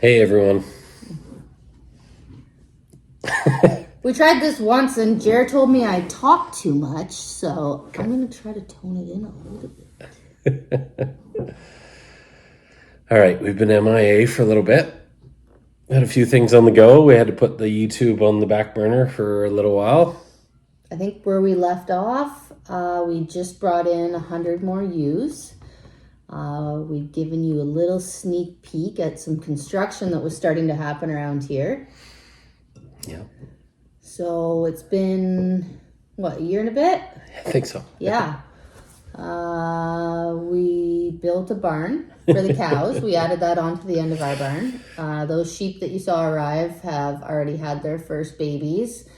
Hey everyone. We tried this once and Jared told me I talk too much, so I'm going to try to tone it in a little bit. All right, we've been MIA for a little bit. Had a few things on the go. We had to put the YouTube on the back burner for a little while. I think where we left off, we just brought in 100 more views. We've given you a little sneak peek at some construction that was starting to happen around here. Yeah. So it's been, what, a year and a bit? I think so. Yeah. We built a barn for the cows. We added that onto the end of our barn. Those sheep that you saw arrive have already had their first babies.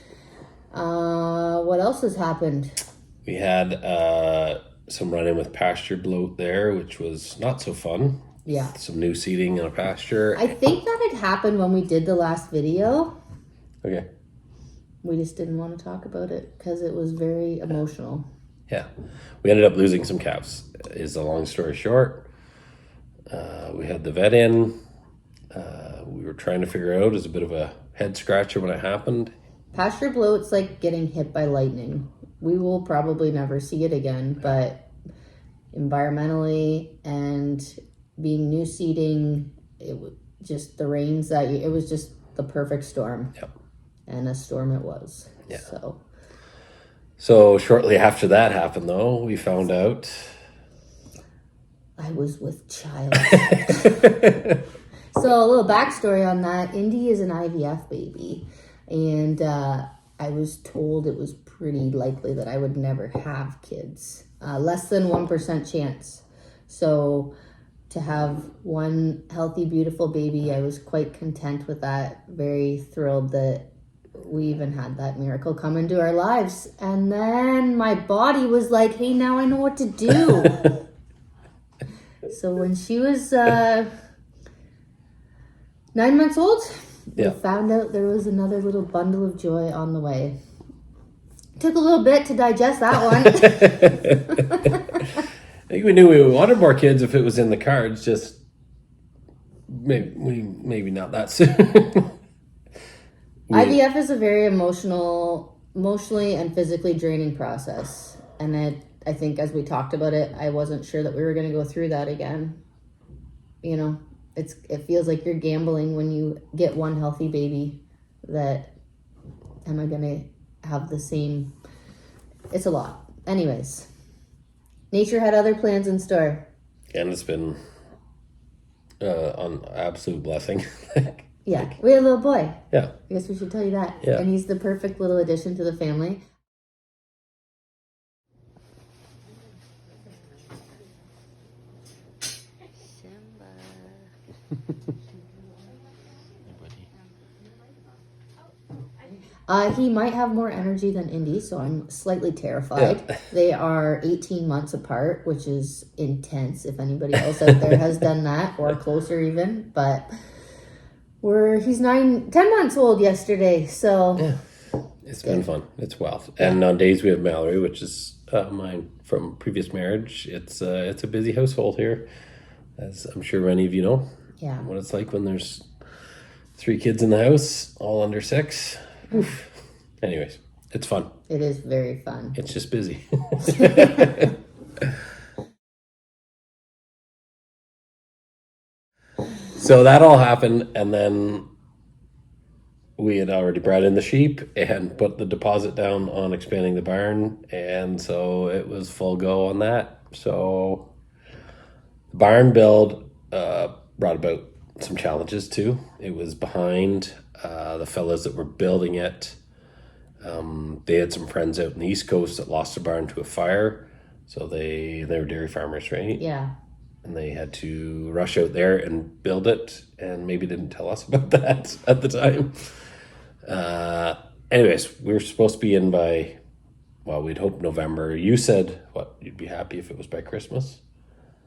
What else has happened? We had some run-in with pasture bloat there, which was not so fun. Yeah. Some new seating on a pasture. I think that had happened when we did the last video. Okay. We just didn't want to talk about it because it was very emotional. Yeah. We ended up losing some calves, is a long story short. We had the vet in. We were trying to figure out, as a bit of a head scratcher when it happened. Pasture bloat's like getting hit by lightning. We will probably never see it again, but environmentally and being new seeding, it was just the rains that it was just the perfect storm. Yep. And a storm it was. Yeah. So shortly after that happened, though, we found out I was with child. So a little backstory on that. Indy is an IVF baby, and I was told it was pretty likely that I would never have kids. Less than 1% chance. So to have one healthy, beautiful baby, I was quite content with that. Very thrilled that we even had that miracle come into our lives. And then my body was like, hey, now I know what to do. So when she was 9 months old, Yeah. we found out there was another little bundle of joy on the way. Took a little bit to digest that one. I think we knew we wanted more kids if it was in the cards, just maybe not that soon. IVF is a very emotionally and physically draining process. And I think as we talked about it, I wasn't sure that we were going to go through that again. You know, it feels like you're gambling when you get one healthy baby. That am I going to have the same? It's a lot. Anyways, nature had other plans in store. And it's been an absolute blessing. Yeah, we had a little boy. Yeah. I guess we should tell you that. Yeah. And he's the perfect little addition to the family. He might have more energy than Indy, so I'm slightly terrified. Yeah. They are 18 months apart, which is intense if anybody else out there has done that, or closer even. But he's 10 months old yesterday, so... Yeah, it's been fun. It's wild. And on days we have Mallory, which is mine from previous marriage. It's a busy household here, as I'm sure many of you know. Yeah. What it's like when there's 3 kids in the house, all under 6. Oof. Anyways, it's fun. It is very fun. It's just busy. So that all happened, and then we had already brought in the sheep and put the deposit down on expanding the barn, and so it was full go on that. So the barn build brought about some challenges too. It was behind the fellas that were building it. They had some friends out in the East Coast that lost a barn to a fire, so they were dairy farmers, right? Yeah. And they had to rush out there and build it, and maybe didn't tell us about that at the time. Anyways, we were supposed to be in by, well, we'd hoped November. You said, what, you'd be happy if it was by Christmas?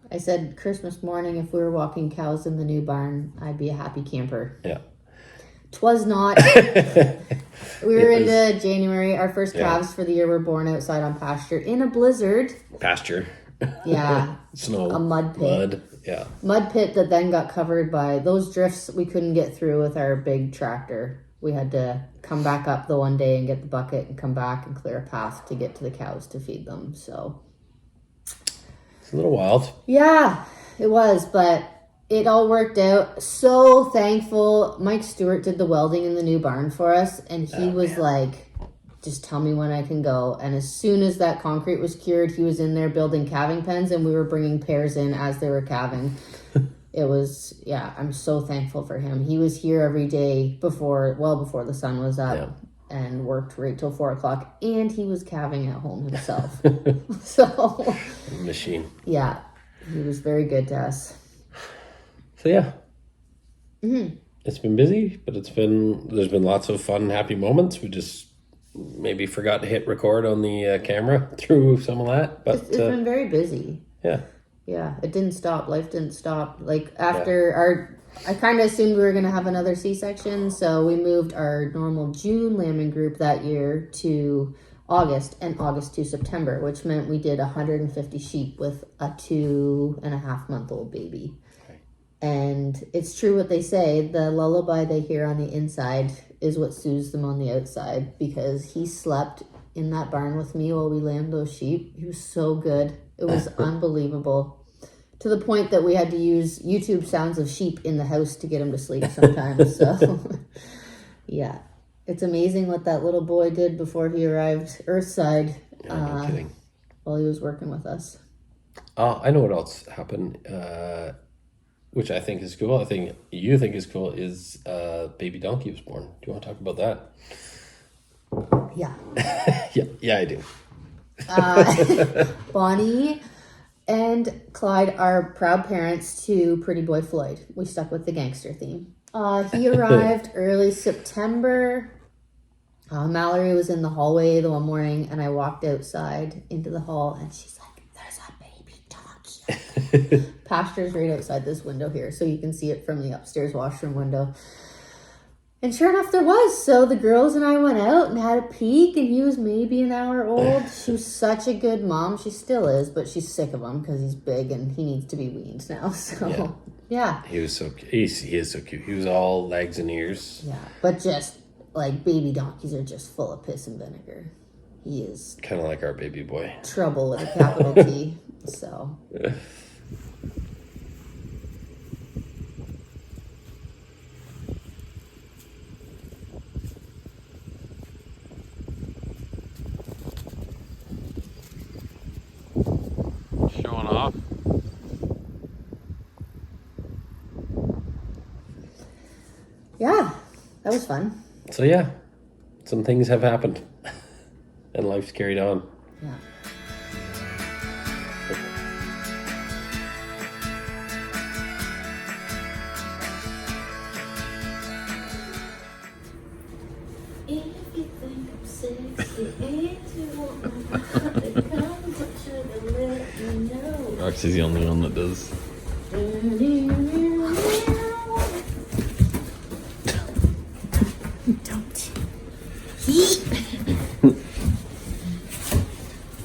I said Christmas morning, if we were walking cows in the new barn, I'd be a happy camper. Yeah. 'Twas not. We were into January. Our first calves for the year were born outside on pasture in a blizzard. Pasture. Yeah. Snow. A mud pit. Yeah. Mud pit that then got covered by those drifts we couldn't get through with our big tractor. We had to come back up the one day and get the bucket and come back and clear a path to get to the cows to feed them. So It's a little wild. yeah, it was, but it all worked out. So thankful. Mike Stewart did the welding in the new barn for us, and he was like, just tell me when I can go. And as soon as that concrete was cured, he was in there building calving pens, and we were bringing pairs in as they were calving. It was, yeah, I'm so thankful for him. He was here every day before the sun was up and worked right till 4 o'clock. And he was calving at home himself. So, Machine. yeah, he was very good to us. So, yeah. Mm-hmm. It's been busy, but there's been lots of fun, happy moments. We just maybe forgot to hit record on the camera through some of that. But it's been very busy. Yeah. Yeah, it didn't stop. Life didn't stop. Like after I kind of assumed we were going to have another C-section. So we moved our normal June lambing group that year to August, and August to September, which meant we did 150 sheep with a 2.5-month-old baby. Okay. And it's true what they say, the lullaby they hear on the inside is what soothes them on the outside, because he slept in that barn with me while we lambed those sheep. He was so good. It was unbelievable, to the point that we had to use YouTube sounds of sheep in the house to get him to sleep sometimes. So, yeah, it's amazing what that little boy did before he arrived Earthside. No kidding. While he was working with us. I know what else happened, which I think is cool. I think you think is cool, is baby donkey was born. Do you want to talk about that? Yeah. yeah, I do. Bonnie and Clyde are proud parents to Pretty Boy Floyd. We stuck with the gangster theme. He arrived early September. Mallory was in the hallway the one morning, and I walked outside into the hall, and she's like, there's a baby donkey. Pasture's right outside this window here, so you can see it from the upstairs washroom window. And sure enough, there was. So the girls and I went out and had a peek, and he was maybe an hour old. She was such a good mom. She still is, but she's sick of him because he's big and he needs to be weaned now. So, yeah. He was so cute. He is so cute. He was all legs and ears. Yeah, but just like baby donkeys are just full of piss and vinegar. He is kind of like our baby boy. Trouble with a capital T. So. Showing off. Yeah, that was fun. So yeah, some things have happened and life's carried on. Yeah. If you think I'm sexy and you want my body, come touch it and let me know. Roxy's the only one that does. Don't.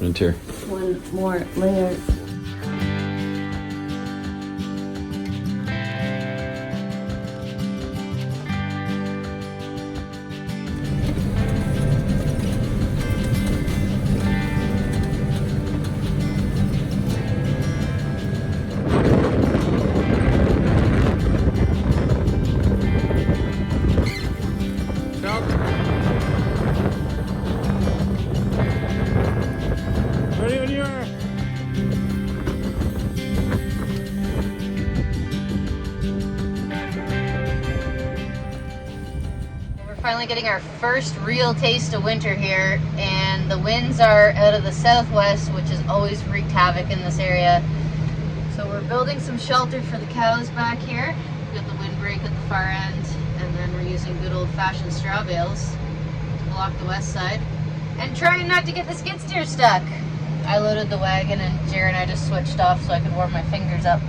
Winter. One more layer. Ready when you are. We're finally getting our first real taste of winter here, and the winds are out of the southwest, which has always wreaked havoc in this area. So we're building some shelter for the cows back here. We've got the windbreak at the far end, and then we're using good old-fashioned straw bales to block the west side. And trying not to get the skid steer stuck. I loaded the wagon, and Jared and I just switched off so I could warm my fingers up.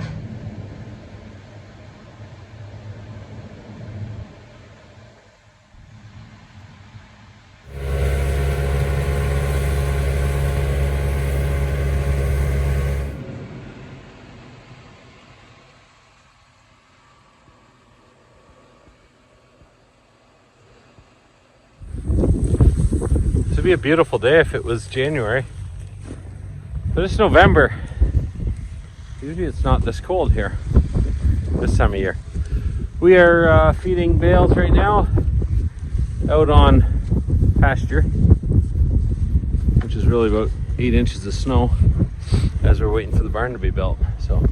It'd be a beautiful day if it was January, but it's November. Usually it's not this cold here this time of year. We are feeding bales right now out on pasture, which is really about 8 inches of snow as we're waiting for the barn to be built. So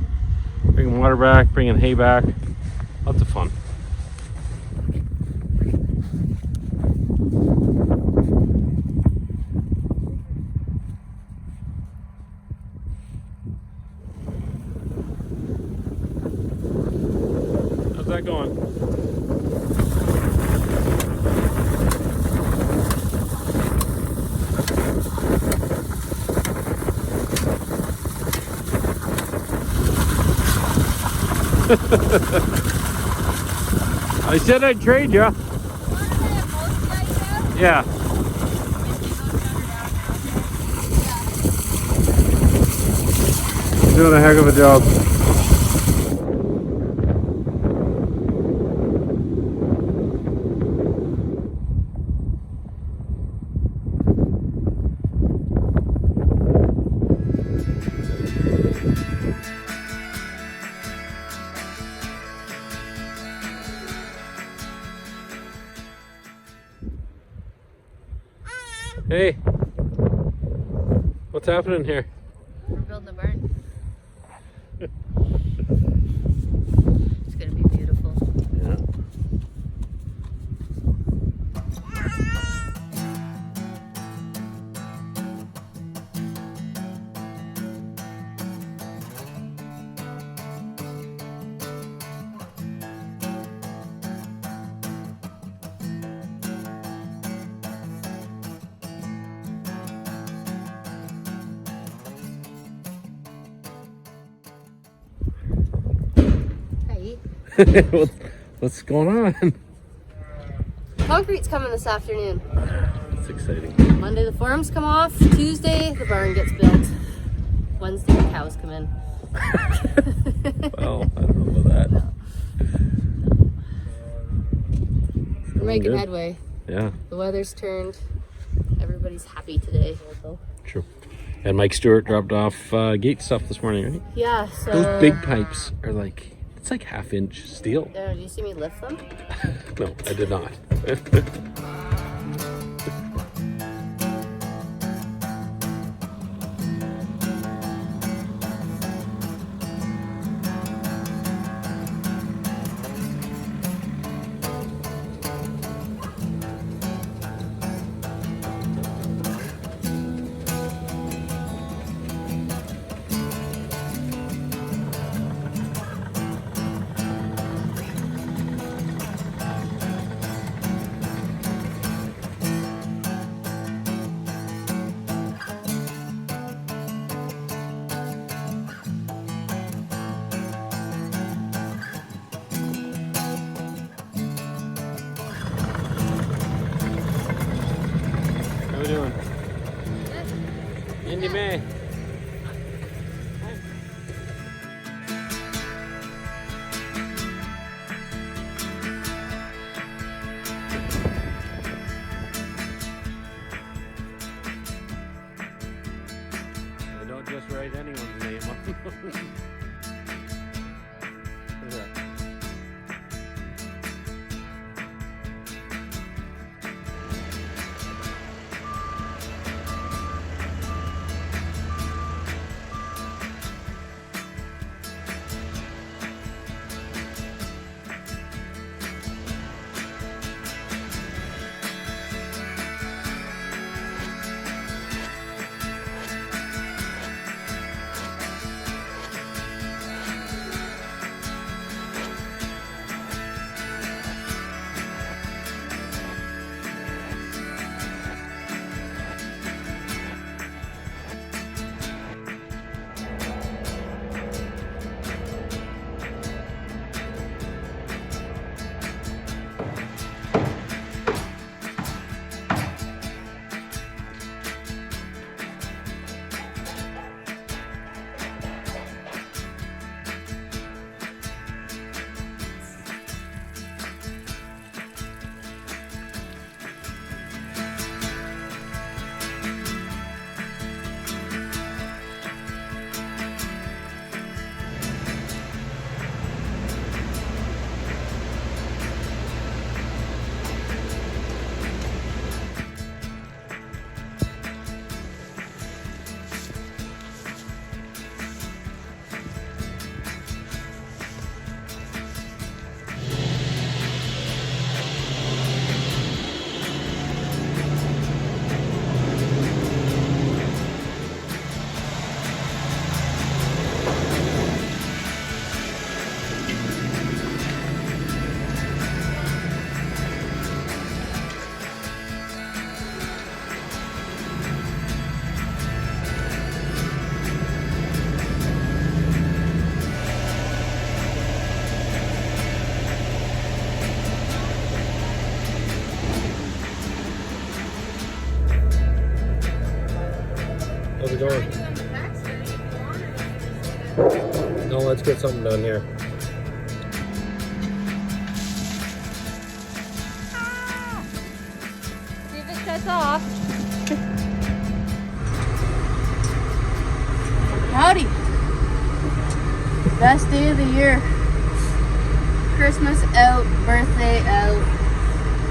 bringing water back, bringing hay back, lots of fun. How's that going? I said I'd trade you. Yeah. You're doing a heck of a job. Hey, what's happening here? We're building a barn. It's gonna be beautiful. Yeah. Hey, What's going on? concrete's coming this afternoon. It's exciting. Monday the forms come off. Tuesday the barn gets built. Wednesday the cows come in. Well, I don't know about that. We're making good. headway. Yeah, The weather's turned. Everybody's happy today. true. And Mike Stewart dropped off gate stuff this morning, right? Yeah, so Those big pipes are like, it's like 1/2 inch steel. Did you see me lift them? No, I did not. going. No, let's get something done here. See if it shuts off. Howdy. Best day of the year. Christmas out, birthday out.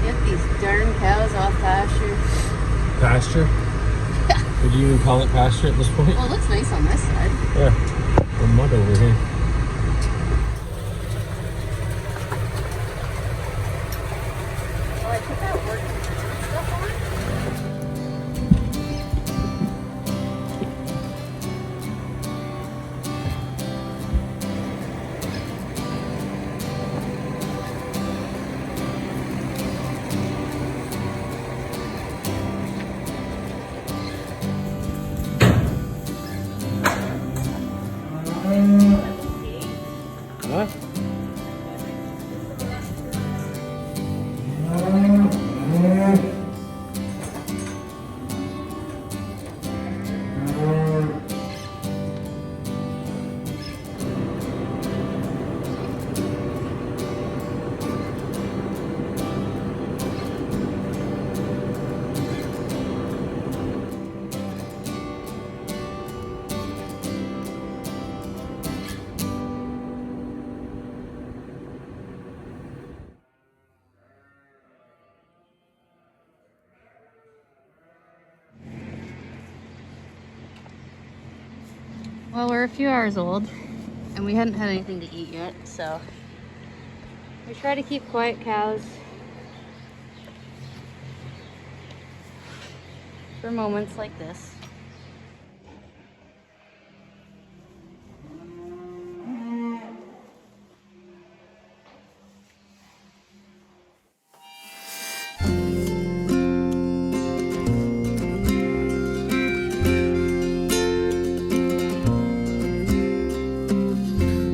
Get these darn cows off pasture. Pasture? Would you even call it pasture at this point? Well, it looks nice on this side. Yeah. Or mud over here. Oh, I took that work stuff on. Huh? Well, we're a few hours old and we hadn't had anything to eat yet, so we try to keep quiet cows for moments like this.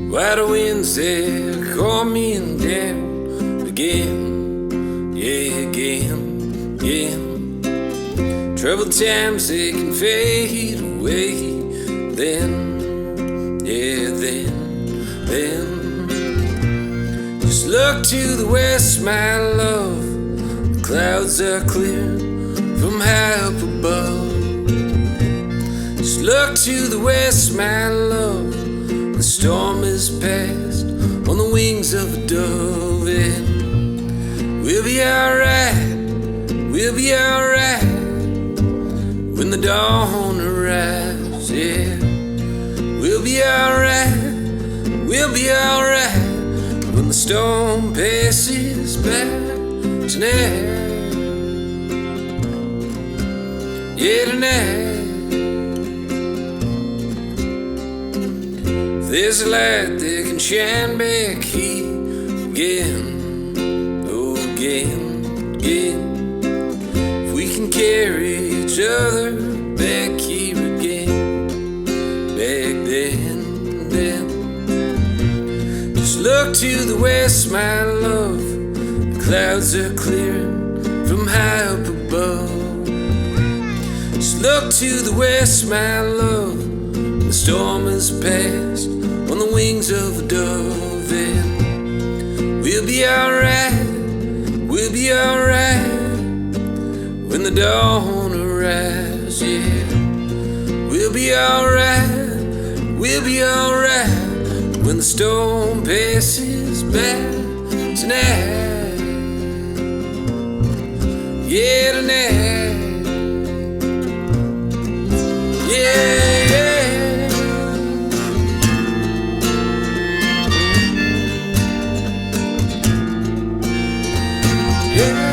Why the winds there call me down again, yeah, again, again. Troubled times, they can fade away then, yeah, then. Just look to the west, my love. The clouds are clear from high up above. Just look to the west, my love. The storm is past on the wings of a dove, and we'll be alright, we'll be alright when the dawn arrives, yeah. We'll be alright, we'll be alright when the storm passes by tonight, yeah, tonight. There's a light that can shine back here again, oh, again, again. If we can carry each other back here again, back then. Just look to the west, my love. The clouds are clearing from high up above. Just look to the west, my love. The storm is past on the wings of a dove, and we'll be alright, we'll be alright when the dawn arrives, yeah. We'll be alright, we'll be alright when the storm passes by tonight, yeah, tonight, yeah, yeah. Yeah.